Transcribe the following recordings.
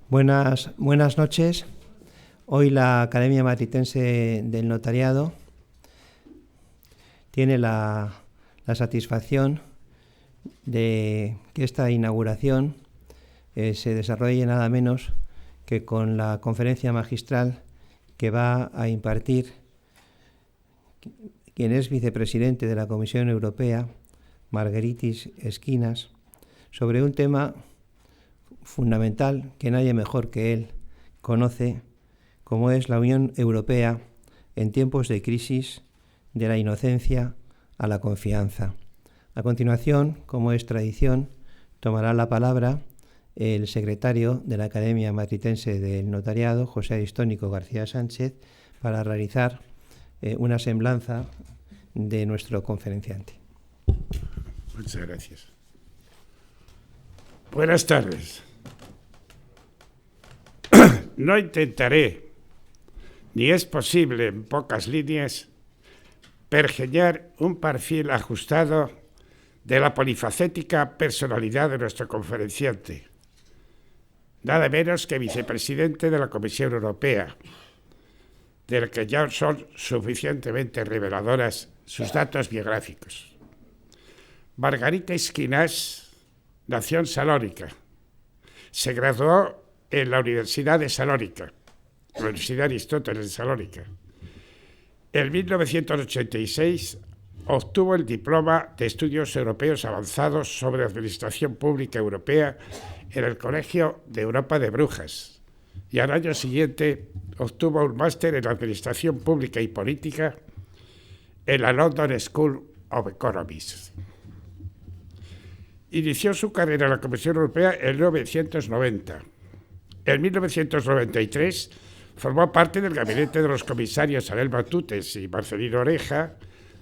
Buenas noches. Hoy la Academia Matritense del Notariado tiene la satisfacción de que esta inauguración se desarrolle nada menos que con la conferencia magistral que va a impartir quien es vicepresidente de la Comisión Europea, Margaritis Schinas, sobre un tema fundamental que nadie mejor que él conoce, como es la Unión Europea en tiempos de crisis, de la inocencia a la confianza. A continuación, como es tradición, tomará la palabra el secretario de la Academia Matritense del Notariado, José Aristónico García Sánchez, para realizar una semblanza de nuestro conferenciante. Muchas gracias. Buenas tardes. No intentaré, ni es posible en pocas líneas, pergeñar un perfil ajustado de la polifacética personalidad de nuestro conferenciante, nada menos que vicepresidente de la Comisión Europea, del que ya son suficientemente reveladoras sus datos biográficos. Margaritis Schinas nació en Salónica. Se graduó en la Universidad de Salónica, la Universidad Aristóteles de Salónica. En 1986 obtuvo el diploma de Estudios Europeos Avanzados sobre Administración Pública Europea en el Colegio de Europa de Brujas, y al año siguiente obtuvo un máster en Administración Pública y Política en la London School of Economics. Inició su carrera en la Comisión Europea en 1990. En 1993 formó parte del gabinete de los comisarios Anel Matutes y Marcelino Oreja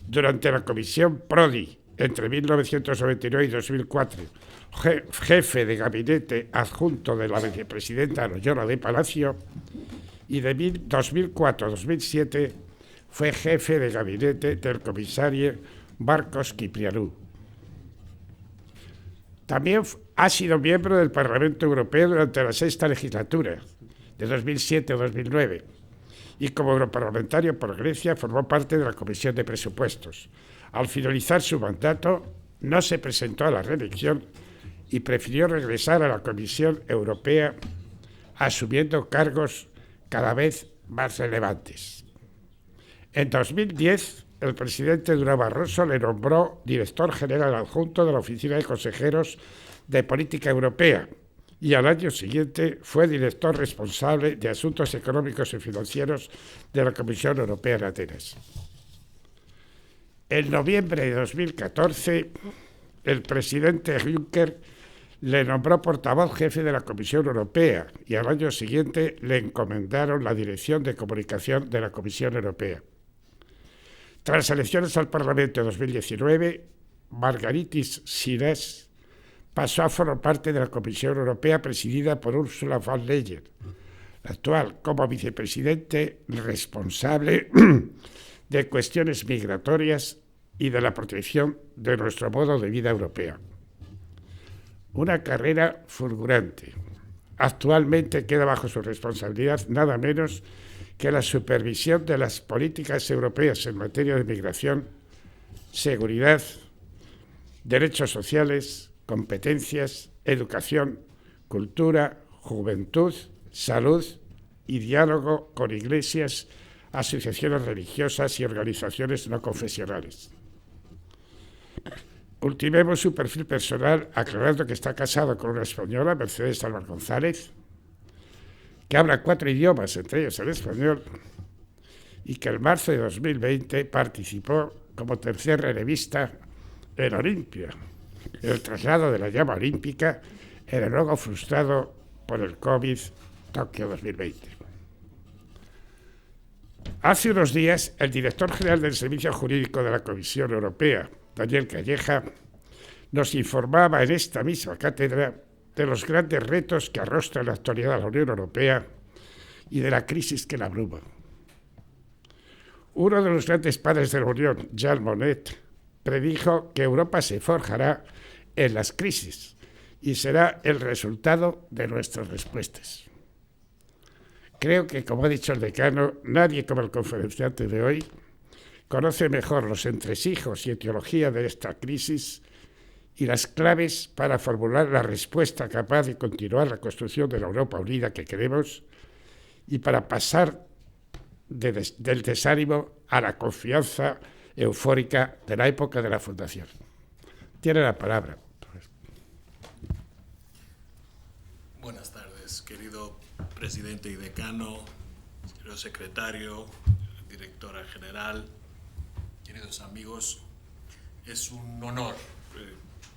durante la Comisión Prodi entre 1999 y 2004, jefe de gabinete adjunto de la vicepresidenta Loyola de Palacio, y de 2004 a 2007 fue jefe de gabinete del comisario Marcos Kyprianou. También ha sido miembro del Parlamento Europeo durante la sexta legislatura, de 2007 a 2009, y como europarlamentario por Grecia formó parte de la Comisión de Presupuestos. Al finalizar su mandato, no se presentó a la reelección y prefirió regresar a la Comisión Europea, asumiendo cargos cada vez más relevantes. En 2010, el presidente Durão Barroso le nombró director general adjunto de la Oficina de Consejeros de Política Europea y al año siguiente fue director responsable de Asuntos Económicos y Financieros de la Comisión Europea en Atenas. En noviembre de 2014, el presidente Juncker le nombró portavoz jefe de la Comisión Europea y al año siguiente le encomendaron la dirección de comunicación de la Comisión Europea. Tras las elecciones al Parlamento de 2019, Margaritis Schinas pasó a formar parte de la Comisión Europea presidida por Ursula von der Leyen, actual como vicepresidente responsable de cuestiones migratorias y de la protección de nuestro modo de vida europeo. Una carrera fulgurante. Actualmente queda bajo su responsabilidad nada menos que la supervisión de las políticas europeas en materia de migración, seguridad, derechos sociales, competencias, educación, cultura, juventud, salud y diálogo con iglesias, asociaciones religiosas y organizaciones no confesionales. Ultimemos su perfil personal aclarando que está casado con una española, Mercedes Álvar González, que habla 4 idiomas, entre ellos el español, y que en marzo de 2020 participó como tercer relevista en Olimpia, el traslado de la llama olímpica en el luego frustrado por el COVID Tokio 2020. Hace unos días, el director general del Servicio Jurídico de la Comisión Europea, Daniel Calleja, nos informaba en esta misma cátedra de los grandes retos que arrostra en la actualidad a la Unión Europea y de la crisis que la abruma. Uno de los grandes padres de la Unión, Jean Monnet, predijo que Europa se forjará en las crisis y será el resultado de nuestras respuestas. Creo que, como ha dicho el decano, nadie como el conferenciante de hoy conoce mejor los entresijos y etiología de esta crisis y las claves para formular la respuesta capaz de continuar la construcción de la Europa unida que queremos y para pasar del desánimo a la confianza eufórica de la época de la fundación. Tiene la palabra. Buenas tardes, querido presidente y decano, querido secretario, directora general, queridos amigos. Es un honor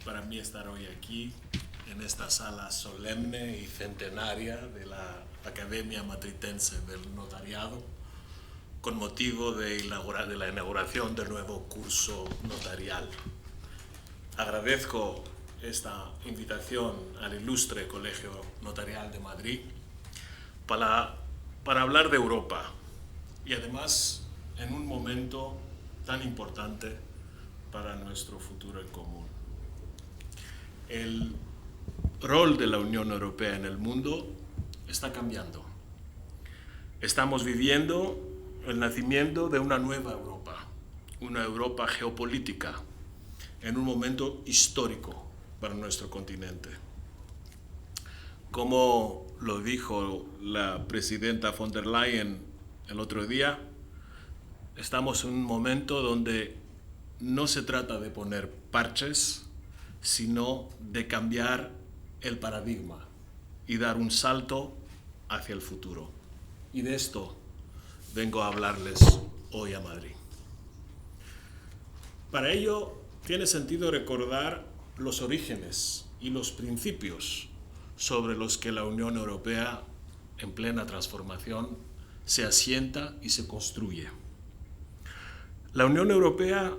para mí estar hoy aquí en esta sala solemne y centenaria de la Academia Matritense del Notariado con motivo de la inauguración del nuevo curso notarial. Agradezco esta invitación al ilustre Colegio Notarial de Madrid para hablar de Europa y además en un momento tan importante para nuestro futuro en común. El rol de la Unión Europea en el mundo está cambiando. Estamos viviendo el nacimiento de una nueva Europa, una Europa geopolítica, en un momento histórico para nuestro continente. Como lo dijo la presidenta von der Leyen el otro día, estamos en un momento donde no se trata de poner parches, sino de cambiar el paradigma y dar un salto hacia el futuro. Y de esto vengo a hablarles hoy a Madrid. Para ello, tiene sentido recordar los orígenes y los principios sobre los que la Unión Europea, en plena transformación, se asienta y se construye. La Unión Europea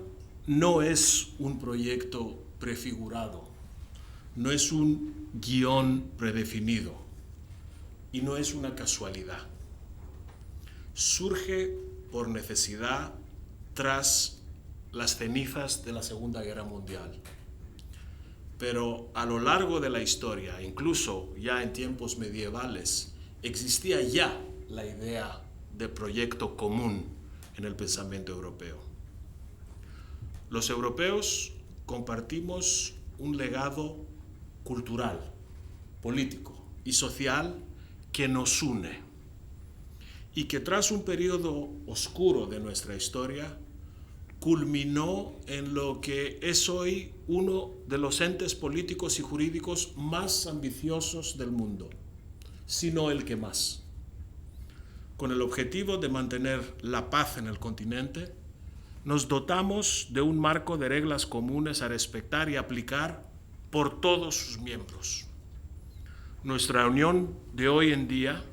no es un proyecto prefigurado, no es un guión predefinido y no es una casualidad. Surge por necesidad tras las cenizas de la Segunda Guerra Mundial. Pero a lo largo de la historia, incluso ya en tiempos medievales, existía ya la idea de proyecto común en el pensamiento europeo. Los europeos compartimos un legado cultural, político y social que nos une y que tras un periodo oscuro de nuestra historia culminó en lo que es hoy uno de los entes políticos y jurídicos más ambiciosos del mundo, si no el que más. Con el objetivo de mantener la paz en el continente, nos dotamos de un marco de reglas comunes a respetar y aplicar por todos sus miembros. Nuestra unión de hoy en día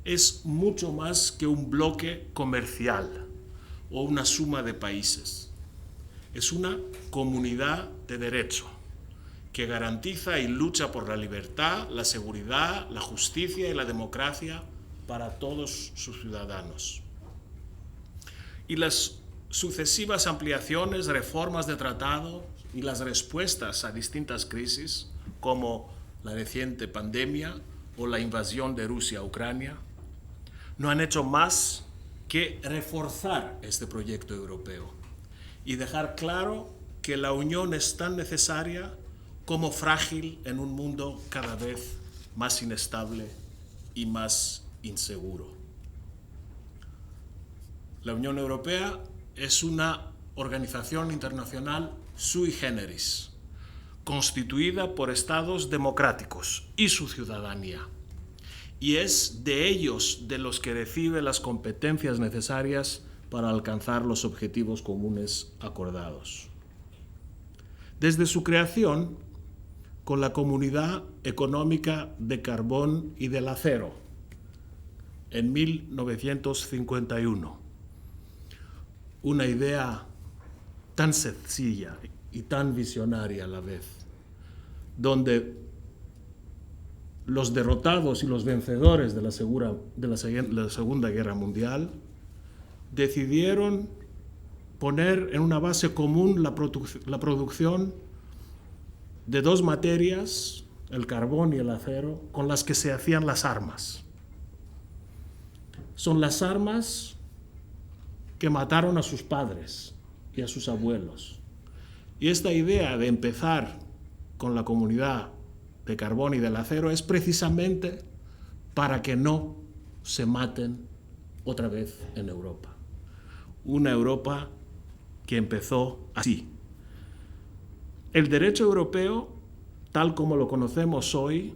es mucho más que un bloque comercial o una suma de países. Es una comunidad de derecho que garantiza y lucha por la libertad, la seguridad, la justicia y la democracia para todos sus ciudadanos. Y las sucesivas ampliaciones, reformas de tratado y las respuestas a distintas crisis, como la reciente pandemia o la invasión de Rusia a Ucrania, no han hecho más que reforzar este proyecto europeo y dejar claro que la unión es tan necesaria como frágil en un mundo cada vez más inestable y más inseguro. La Unión Europea es una organización internacional sui generis, constituida por estados democráticos y su ciudadanía, y es de ellos de los que recibe las competencias necesarias para alcanzar los objetivos comunes acordados. Desde su creación, con la Comunidad Económica de Carbón y del Acero, en 1951, una idea tan sencilla y tan visionaria a la vez, donde los derrotados y los vencedores de la Segunda Guerra Mundial decidieron poner en una base común la producción de dos materias, el carbón y el acero, con las que se hacían las armas. son las armas que mataron a sus padres y a sus abuelos. Y esta idea de empezar con la comunidad de carbón y del acero es precisamente para que no se maten otra vez en Europa. Una Europa que empezó así. El derecho europeo, tal como lo conocemos hoy,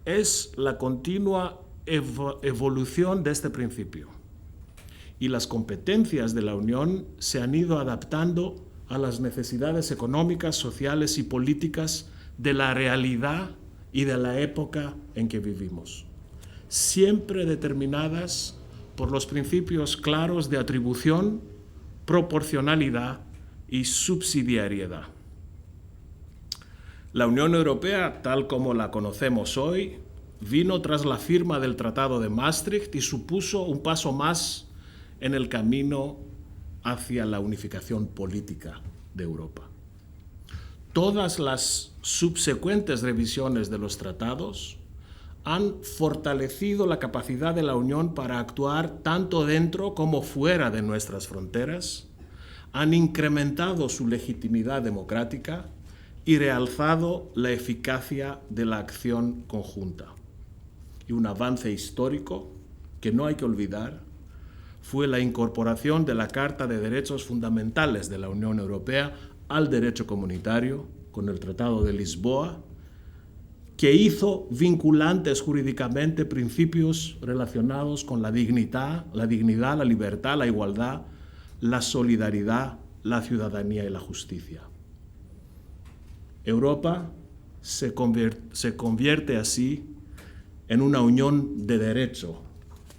es la continua evolución de este principio. Y las competencias de la Unión se han ido adaptando a las necesidades económicas, sociales y políticas de la realidad y de la época en que vivimos, siempre determinadas por los principios claros de atribución, proporcionalidad y subsidiariedad. La Unión Europea, tal como la conocemos hoy, vino tras la firma del Tratado de Maastricht y supuso un paso más en el camino hacia la unificación política de Europa. Todas las subsecuentes revisiones de los tratados han fortalecido la capacidad de la Unión para actuar tanto dentro como fuera de nuestras fronteras, han incrementado su legitimidad democrática y realzado la eficacia de la acción conjunta. Y un avance histórico que no hay que olvidar fue la incorporación de la Carta de Derechos Fundamentales de la Unión Europea al derecho comunitario con el Tratado de Lisboa, que hizo vinculantes jurídicamente principios relacionados con la dignidad, la libertad, la igualdad, la solidaridad, la ciudadanía y la justicia. Europa se convierte así en una unión de derecho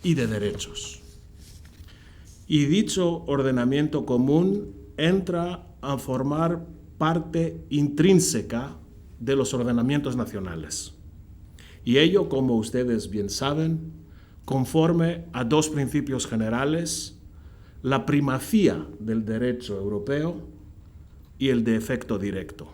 y de derechos. Y dicho ordenamiento común entra a formar parte intrínseca de los ordenamientos nacionales. Y ello, como ustedes bien saben, conforme a dos principios generales: la primacía del derecho europeo y el de efecto directo.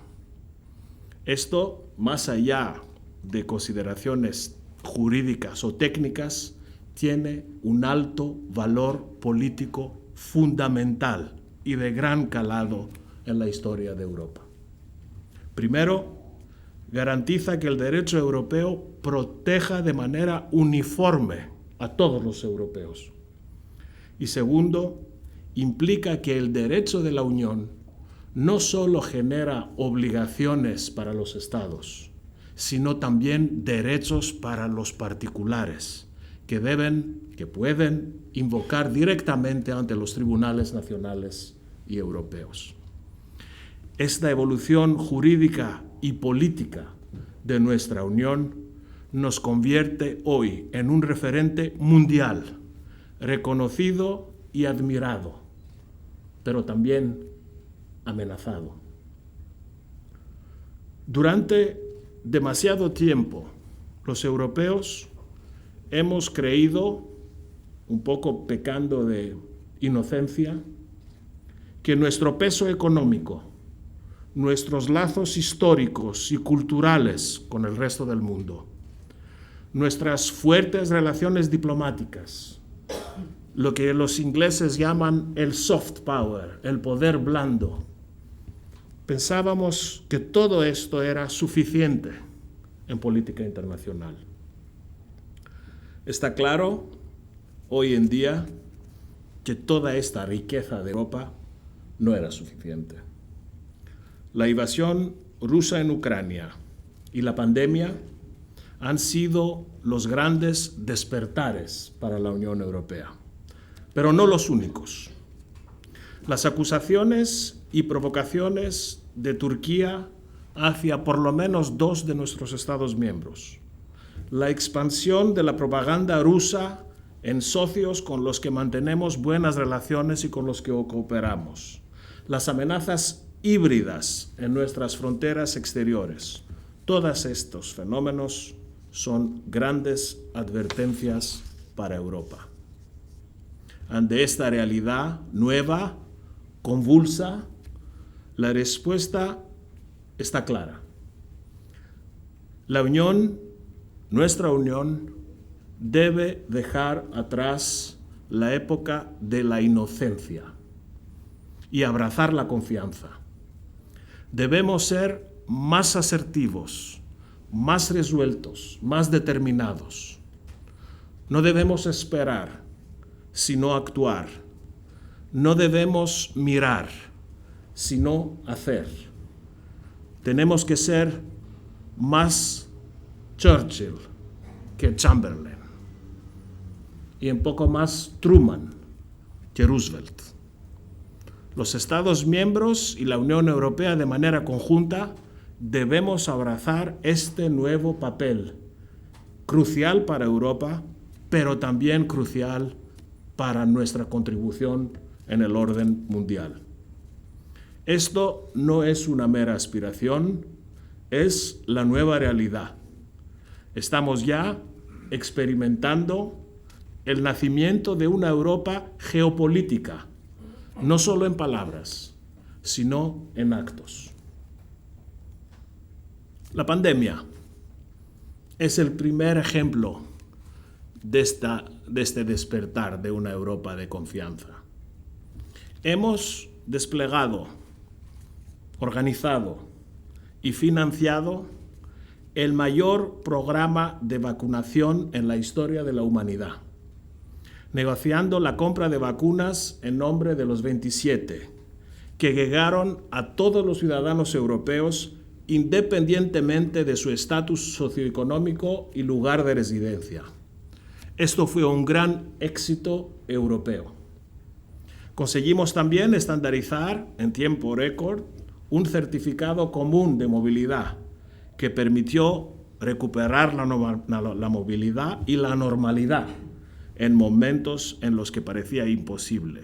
Esto, más allá de consideraciones jurídicas o técnicas, tiene un alto valor político fundamental y de gran calado en la historia de Europa. Primero, garantiza que el derecho europeo proteja de manera uniforme a todos los europeos. Y segundo, implica que el derecho de la Unión no solo genera obligaciones para los Estados, sino también derechos para los particulares, que pueden invocar directamente ante los tribunales nacionales y europeos. Esta evolución jurídica y política de nuestra Unión nos convierte hoy en un referente mundial, reconocido y admirado, pero también amenazado. Durante demasiado tiempo, los europeos hemos creído, un poco pecando de inocencia, que nuestro peso económico, nuestros lazos históricos y culturales con el resto del mundo, nuestras fuertes relaciones diplomáticas, lo que los ingleses llaman el soft power, el poder blando, pensábamos que todo esto era suficiente en política internacional. Está claro hoy en día que toda esta riqueza de Europa no era suficiente. La invasión rusa en Ucrania y la pandemia han sido los grandes despertares para la Unión Europea, pero no los únicos. Las acusaciones y provocaciones de Turquía hacia por lo menos 2 de nuestros Estados miembros, la expansión de la propaganda rusa en socios con los que mantenemos buenas relaciones y con los que cooperamos, las amenazas híbridas en nuestras fronteras exteriores. Todos estos fenómenos son grandes advertencias para Europa. Ante esta realidad nueva, convulsa, la respuesta está clara. La Unión, nuestra Unión, debe dejar atrás la época de la inocencia y abrazar la confianza. Debemos ser más asertivos, más resueltos, más determinados. No debemos esperar, sino actuar. No debemos mirar, sino hacer. Tenemos que ser más Churchill que Chamberlain y un poco más Truman que Roosevelt. Los Estados miembros y la Unión Europea de manera conjunta debemos abrazar este nuevo papel, crucial para Europa, pero también crucial para nuestra contribución en el orden mundial. Esto no es una mera aspiración, es la nueva realidad. Estamos ya experimentando el nacimiento de una Europa geopolítica, no solo en palabras, sino en actos. La pandemia es el primer ejemplo de este despertar de una Europa de confianza. Hemos desplegado, organizado y financiado el mayor programa de vacunación en la historia de la humanidad, negociando la compra de vacunas en nombre de los 27, que llegaron a todos los ciudadanos europeos independientemente de su estatus socioeconómico y lugar de residencia. Esto fue un gran éxito europeo. Conseguimos también estandarizar en tiempo récord un certificado común de movilidad que permitió recuperar la movilidad y la normalidad en momentos en los que parecía imposible,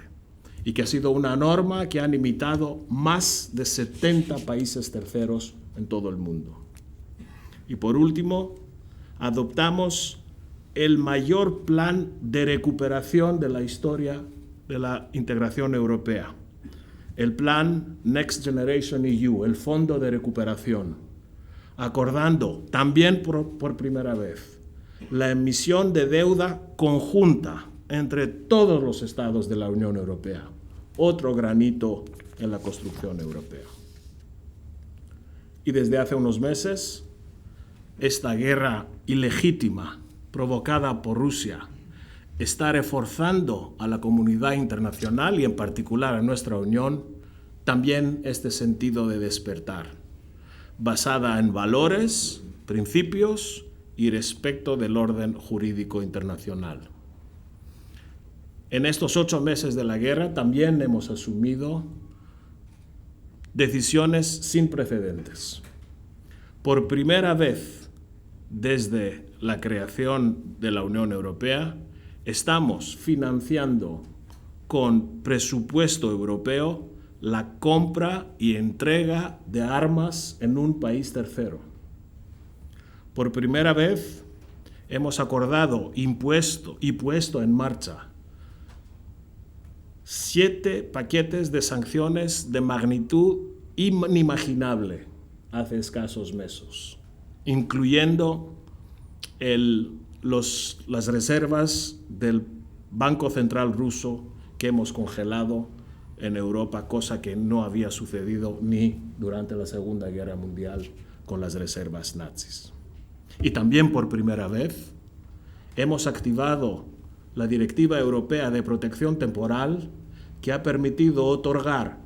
y que ha sido una norma que han imitado más de 70 países terceros en todo el mundo. Y por último, adoptamos el mayor plan de recuperación de la historia de la integración europea, el plan Next Generation EU, el Fondo de Recuperación, acordando también por primera vez la emisión de deuda conjunta entre todos los estados de la Unión Europea, otro granito en la construcción europea. Y desde hace unos meses, esta guerra ilegítima provocada por Rusia está reforzando a la comunidad internacional y en particular a nuestra Unión también este sentido de despertar, basada en valores, principios y respeto del orden jurídico internacional. En estos 8 meses de la guerra también hemos asumido decisiones sin precedentes. Por primera vez desde la creación de la Unión Europea, estamos financiando con presupuesto europeo la compra y entrega de armas en un país tercero. Por primera vez hemos acordado y puesto en marcha 7 paquetes de sanciones de magnitud inimaginable hace escasos meses, incluyendo las reservas del Banco Central ruso que hemos congelado en Europa, cosa que no había sucedido ni durante la Segunda Guerra Mundial con las reservas nazis. Y también por primera vez hemos activado la Directiva Europea de Protección Temporal, que ha permitido otorgar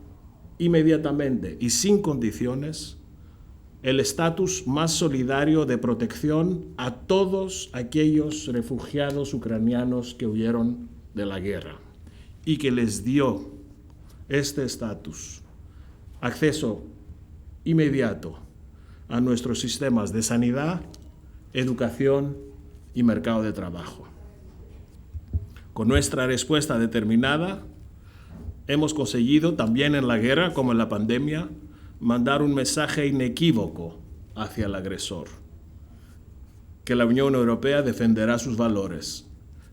inmediatamente y sin condiciones el estatus más solidario de protección a todos aquellos refugiados ucranianos que huyeron de la guerra y que les dio este estatus acceso inmediato a nuestros sistemas de sanidad, educación y mercado de trabajo. Con nuestra respuesta determinada, hemos conseguido, también en la guerra como en la pandemia, mandar un mensaje inequívoco hacia el agresor, que la Unión Europea defenderá sus valores.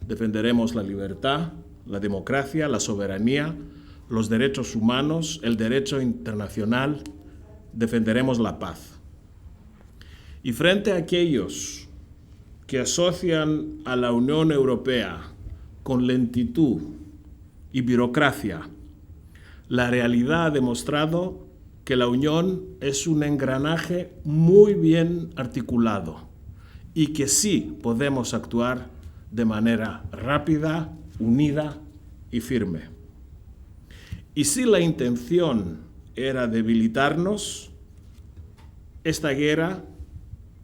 Defenderemos la libertad, la democracia, la soberanía, los derechos humanos, el derecho internacional, defenderemos la paz. Y frente a aquellos que asocian a la Unión Europea con lentitud y burocracia, la realidad ha demostrado que la Unión es un engranaje muy bien articulado y que sí podemos actuar de manera rápida, unida y firme. Y si la intención era debilitarnos, esta guerra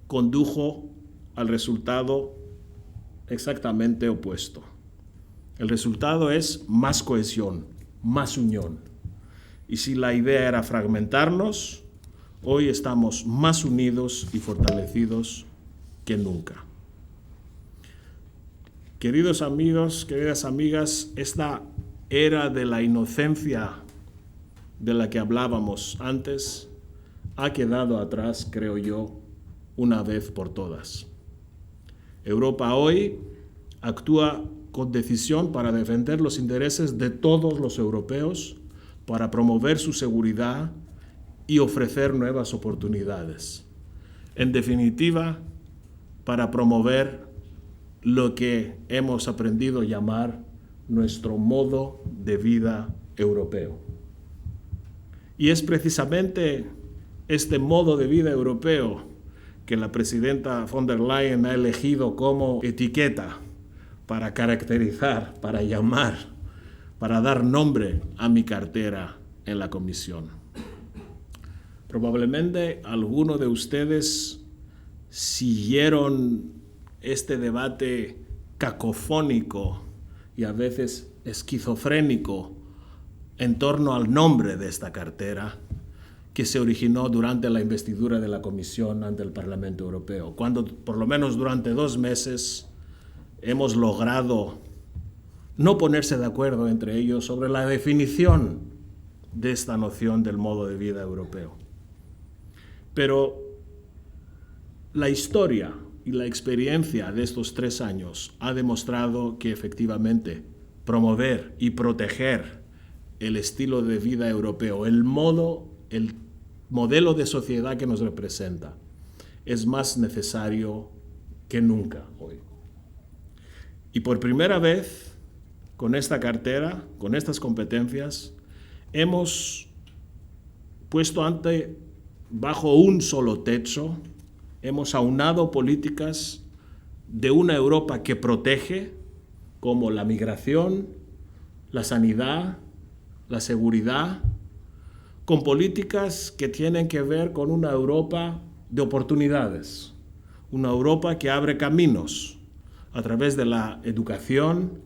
condujo al resultado exactamente opuesto. El resultado es más cohesión, más unión. Y si la idea era fragmentarnos, hoy estamos más unidos y fortalecidos que nunca. Queridos amigos, queridas amigas, esta era de la inocencia de la que hablábamos antes ha quedado atrás, creo yo, una vez por todas. Europa hoy actúa con decisión para defender los intereses de todos los europeos, para promover su seguridad y ofrecer nuevas oportunidades. En definitiva, para promover lo que hemos aprendido a llamar nuestro modo de vida europeo. Y es precisamente este modo de vida europeo que la presidenta von der Leyen ha elegido como etiqueta para caracterizar, para llamar, para dar nombre a mi cartera en la Comisión. Probablemente algunos de ustedes siguieron este debate cacofónico y a veces esquizofrénico en torno al nombre de esta cartera que se originó durante la investidura de la Comisión ante el Parlamento Europeo, cuando por lo menos durante 2 meses hemos logrado no ponerse de acuerdo entre ellos sobre la definición de esta noción del modo de vida europeo. Pero la historia y la experiencia de estos 3 años ha demostrado que efectivamente promover y proteger el estilo de vida europeo, el modelo de sociedad que nos representa, es más necesario que nunca hoy. Y por primera vez, con esta cartera, con estas competencias, hemos puesto bajo un solo techo, hemos aunado políticas de una Europa que protege, como la migración, la sanidad, la seguridad, con políticas que tienen que ver con una Europa de oportunidades, una Europa que abre caminos a través de la educación,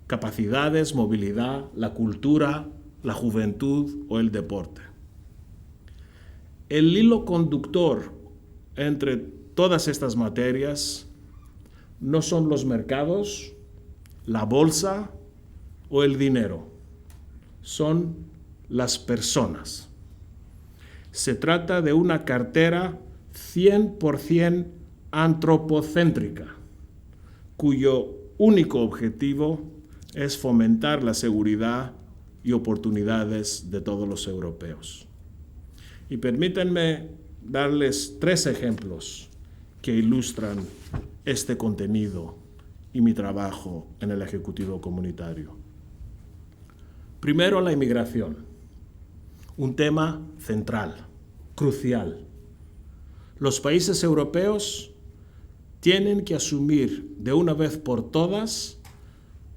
capacidades, movilidad, la cultura, la juventud o el deporte. El hilo conductor entre todas estas materias no son los mercados, la bolsa o el dinero, son las personas. Se trata de una cartera 100% antropocéntrica, cuyo único objetivo es fomentar la seguridad y oportunidades de todos los europeos. Y permítanme darles 3 ejemplos que ilustran este contenido y mi trabajo en el Ejecutivo Comunitario. Primero, la inmigración, un tema central, crucial. Los países europeos tienen que asumir de una vez por todas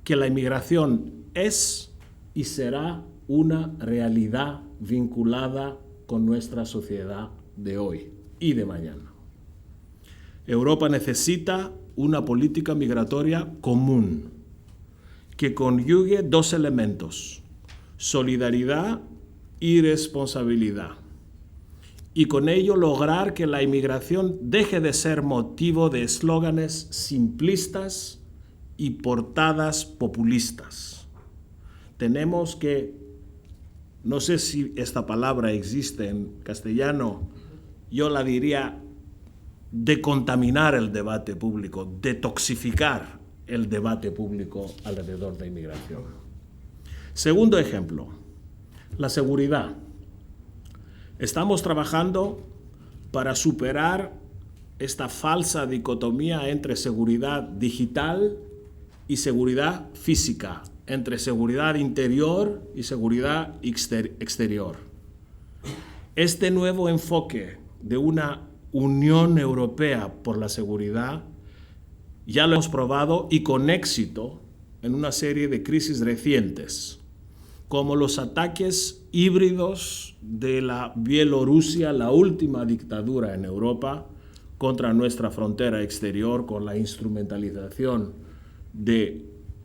que la inmigración es y será una realidad vinculada con nuestra sociedad de hoy y de mañana. Europa necesita una política migratoria común que conjugue 2 elementos: solidaridad y responsabilidad, y con ello lograr que la inmigración deje de ser motivo de eslóganes simplistas y portadas populistas. Tenemos que, no sé si esta palabra existe en castellano, yo la diría decontaminar el debate público, detoxificar el debate público alrededor de inmigración. Segundo ejemplo, la seguridad. Estamos trabajando para superar esta falsa dicotomía entre seguridad digital y seguridad física, entre seguridad interior y seguridad exterior. Este nuevo enfoque de una Unión Europea por la seguridad ya lo hemos probado y con éxito en una serie de crisis recientes, como los ataques híbridos de la Bielorrusia, la última dictadura en Europa, contra nuestra frontera exterior con la instrumentalización de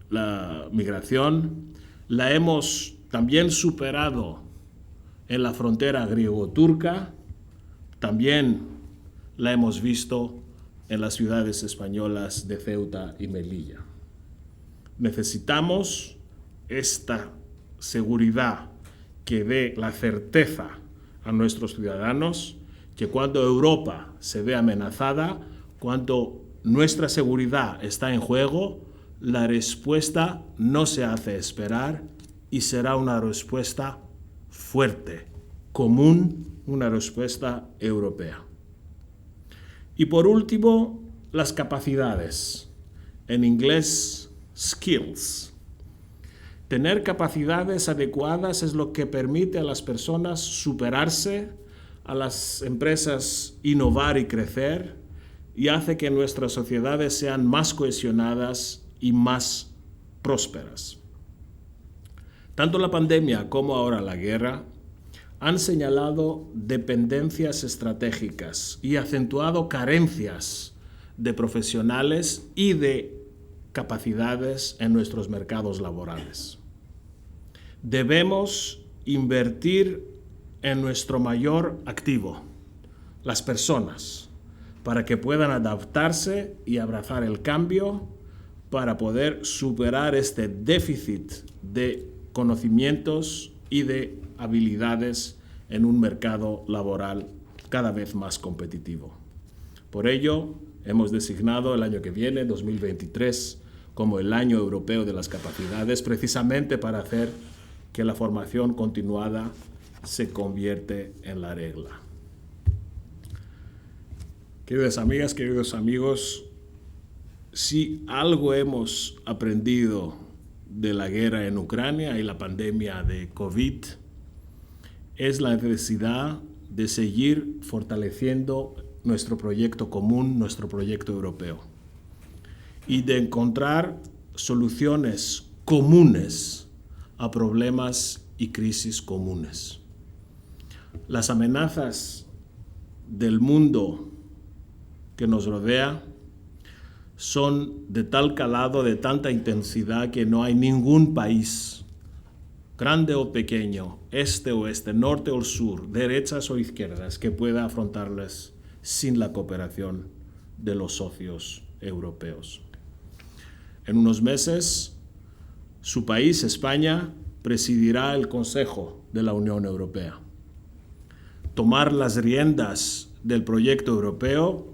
la migración. La hemos también superado en la frontera griego-turca, también la hemos visto en las ciudades españolas de Ceuta y Melilla. Necesitamos esta seguridad que dé la certeza a nuestros ciudadanos que cuando Europa se ve amenazada, cuando nuestra seguridad está en juego, la respuesta no se hace esperar y será una respuesta fuerte, común, una respuesta europea. Y por último, las capacidades, en inglés, skills. Tener capacidades adecuadas es lo que permite a las personas superarse, a las empresas innovar y crecer, y hace que nuestras sociedades sean más cohesionadas y más prósperas. Tanto la pandemia como ahora la guerra han señalado dependencias estratégicas y acentuado carencias de profesionales y de capacidades en nuestros mercados laborales. Debemos invertir en nuestro mayor activo, las personas, para que puedan adaptarse y abrazar el cambio, para poder superar este déficit de conocimientos y de habilidades en un mercado laboral cada vez más competitivo. Por ello, hemos designado el año que viene, 2023, como el Año Europeo de las Capacidades, precisamente para hacer que la formación continuada se convierte en la regla. Queridas amigas, queridos amigos, si algo hemos aprendido de la guerra en Ucrania y la pandemia de COVID, es la necesidad de seguir fortaleciendo nuestro proyecto común, nuestro proyecto europeo, y de encontrar soluciones comunes a problemas y crisis comunes. Las amenazas del mundo que nos rodea son de tal calado, de tanta intensidad, que no hay ningún país, grande o pequeño, este o oeste, norte o sur, derechas o izquierdas, que pueda afrontarlas sin la cooperación de los socios europeos. En unos meses, su país, España, presidirá el Consejo de la Unión Europea. Tomar las riendas del proyecto europeo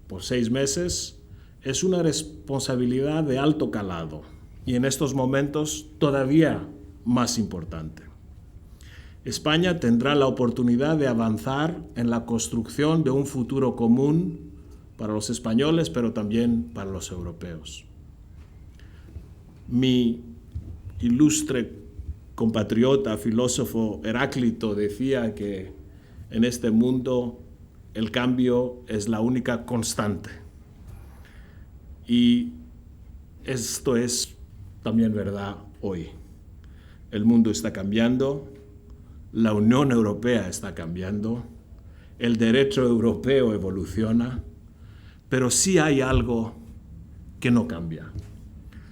por 6 meses es una responsabilidad de alto calado y en estos momentos todavía más importante. España tendrá la oportunidad de avanzar en la construcción de un futuro común para los españoles, pero también para los europeos. Mi ilustre compatriota, filósofo Heráclito decía que en este mundo el cambio es la única constante. Y esto es también verdad hoy. El mundo está cambiando, la Unión Europea está cambiando, el derecho europeo evoluciona, pero sí hay algo que no cambia.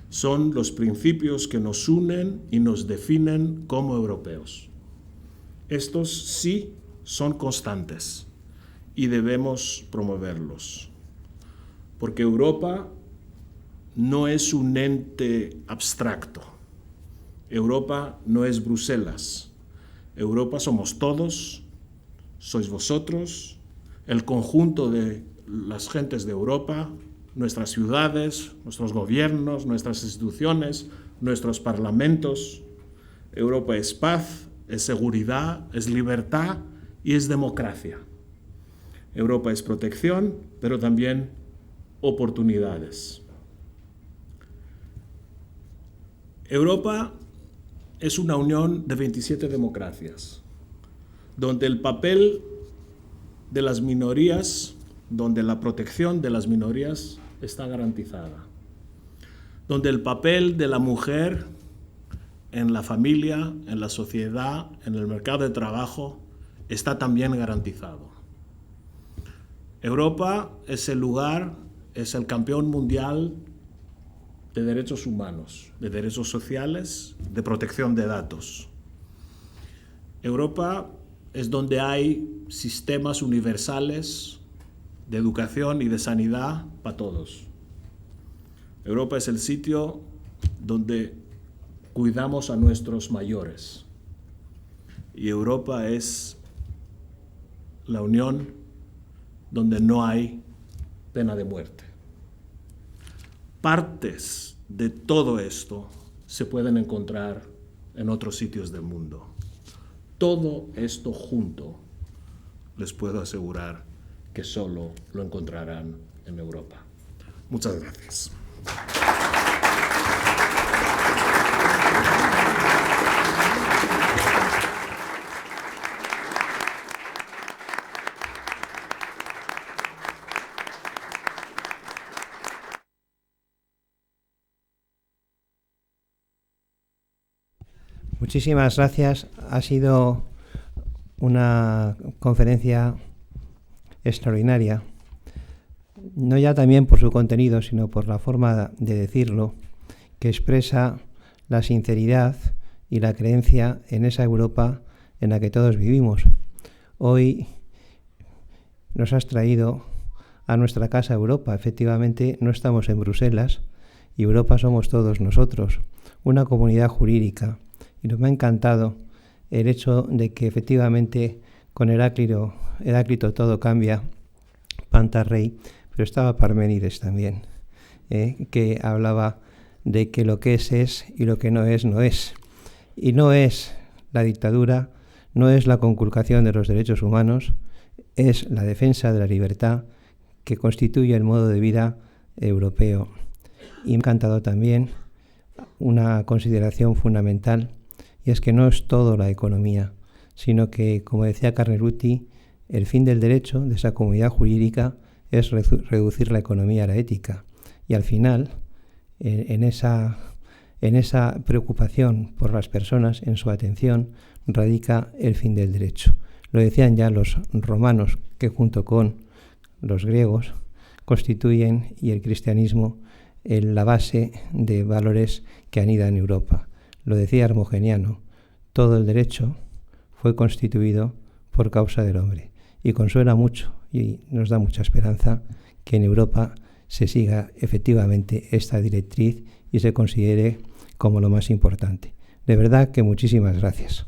Son los principios que nos unen y nos definen como europeos. Estos sí son constantes y debemos promoverlos, porque Europa no es un ente abstracto. Europa no es Bruselas. Europa somos todos, sois vosotros, el conjunto de las gentes de Europa, nuestras ciudades, nuestros gobiernos, nuestras instituciones, nuestros parlamentos. Europa es paz, es seguridad, es libertad y es democracia. Europa es protección, pero también oportunidades. Europa es una unión de 27 democracias, donde el papel de las minorías, donde la protección de las minorías está garantizada, donde el papel de la mujer en la familia, en la sociedad, en el mercado de trabajo, está también garantizado. Europa es el lugar, es el campeón mundial de derechos humanos, de derechos sociales, de protección de datos. Europa es donde hay sistemas universales de educación y de sanidad para todos. Europa es el sitio donde cuidamos a nuestros mayores. Y Europa es la unión donde no hay pena de muerte. Partes de todo esto se pueden encontrar en otros sitios del mundo. Todo esto junto, les puedo asegurar que solo lo encontrarán en Europa. Muchas gracias. Muchísimas gracias. Ha sido una conferencia extraordinaria, no ya también por su contenido, sino por la forma de decirlo, que expresa la sinceridad y la creencia en esa Europa en la que todos vivimos. Hoy nos has traído a nuestra casa Europa. Efectivamente, no estamos en Bruselas y Europa somos todos nosotros, una comunidad jurídica. Y nos me ha encantado el hecho de que efectivamente con Heráclito todo cambia, Panta rey, pero estaba Parménides también, que hablaba de que lo que es y lo que no es, no es. Y no es la dictadura, no es la conculcación de los derechos humanos, es la defensa de la libertad que constituye el modo de vida europeo. Y me ha encantado también una consideración fundamental, y es que no es todo la economía, sino que, como decía Carneruti, el fin del derecho, de esa comunidad jurídica, es reducir la economía a la ética. Y al final, en esa preocupación por las personas, en su atención, radica el fin del derecho. Lo decían ya los romanos, que junto con los griegos constituyen, y el cristianismo, la base de valores que anidan en Europa. Lo decía Hermogeniano, todo el derecho fue constituido por causa del hombre. Y consuela mucho y nos da mucha esperanza que en Europa se siga efectivamente esta directriz y se considere como lo más importante. De verdad que muchísimas gracias.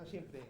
Siempre.